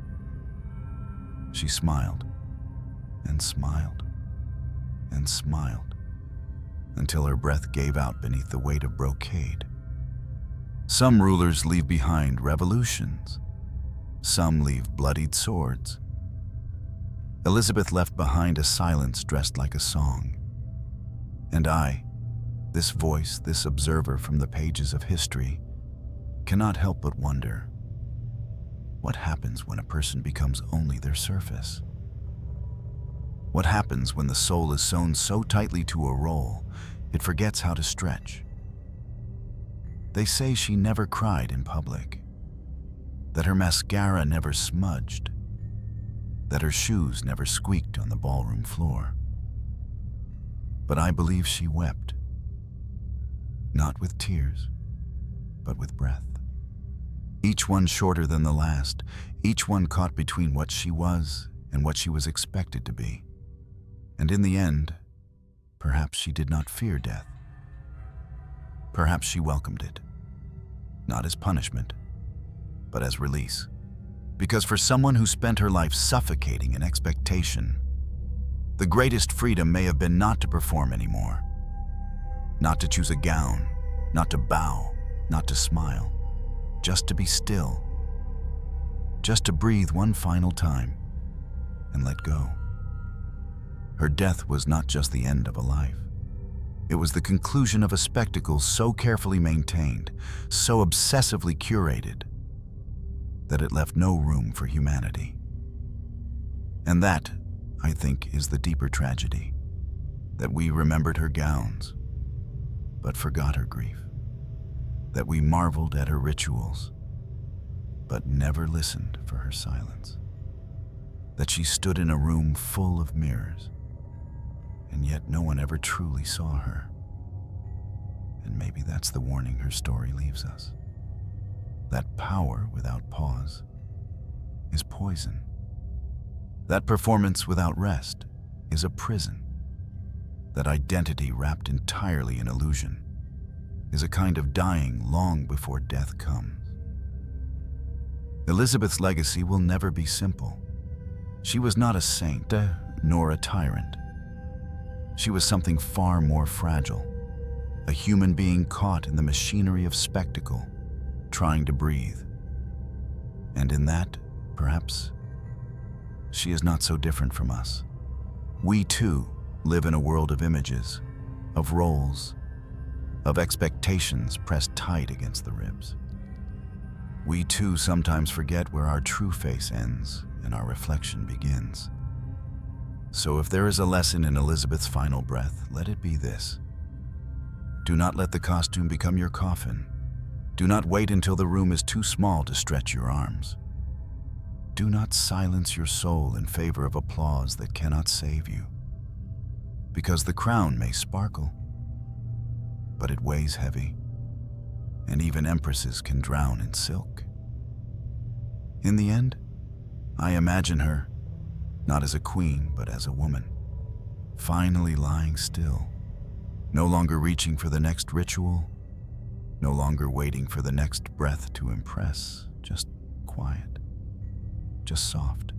She smiled, and smiled, and smiled, until her breath gave out beneath the weight of brocade. Some rulers leave behind revolutions. Some leave bloodied swords. Elisabeth left behind a silence dressed like a song. And I, this voice, this observer from the pages of history, cannot help but wonder, what happens when a person becomes only their surface? What happens when the soul is sewn so tightly to a role, it forgets how to stretch? They say she never cried in public, that her mascara never smudged, that her shoes never squeaked on the ballroom floor. But I believe she wept, not with tears, but with breath. Each one shorter than the last, each one caught between what she was and what she was expected to be. And in the end, perhaps she did not fear death. Perhaps she welcomed it, not as punishment, but as release. Because for someone who spent her life suffocating in expectation, the greatest freedom may have been not to perform anymore, not to choose a gown, not to bow, not to smile, just to be still, just to breathe one final time and let go. Her death was not just the end of a life. It was the conclusion of a spectacle so carefully maintained, so obsessively curated, that it left no room for humanity. And that, I think, is the deeper tragedy, that we remembered her gowns, but forgot her grief, that we marveled at her rituals, but never listened for her silence, that she stood in a room full of mirrors, and yet no one ever truly saw her. And maybe that's the warning her story leaves us. That power without pause is poison. That performance without rest is a prison. That identity wrapped entirely in illusion is a kind of dying long before death comes. Elisabeth's legacy will never be simple. She was not a saint, nor a tyrant. She was something far more fragile, a human being caught in the machinery of spectacle, trying to breathe. And in that, perhaps, she is not so different from us. We too live in a world of images, of roles, of expectations pressed tight against the ribs. We too sometimes forget where our true face ends and our reflection begins. So if there is a lesson in Elisabeth's final breath, let it be this. Do not let the costume become your coffin. Do not wait until the room is too small to stretch your arms. Do not silence your soul in favor of applause that cannot save you. Because the crown may sparkle, but it weighs heavy, and even empresses can drown in silk. In the end, I imagine her, not as a queen, but as a woman, finally lying still, no longer reaching for the next ritual, no longer waiting for the next breath to impress, just quiet, just soft,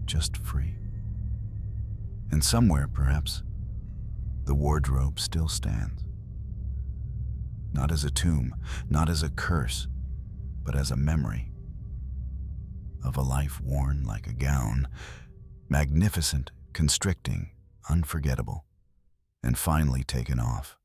just free. And somewhere, perhaps, the wardrobe still stands. Not as a tomb, not as a curse, but as a memory of a life worn like a gown, magnificent, constricting, unforgettable, and finally taken off.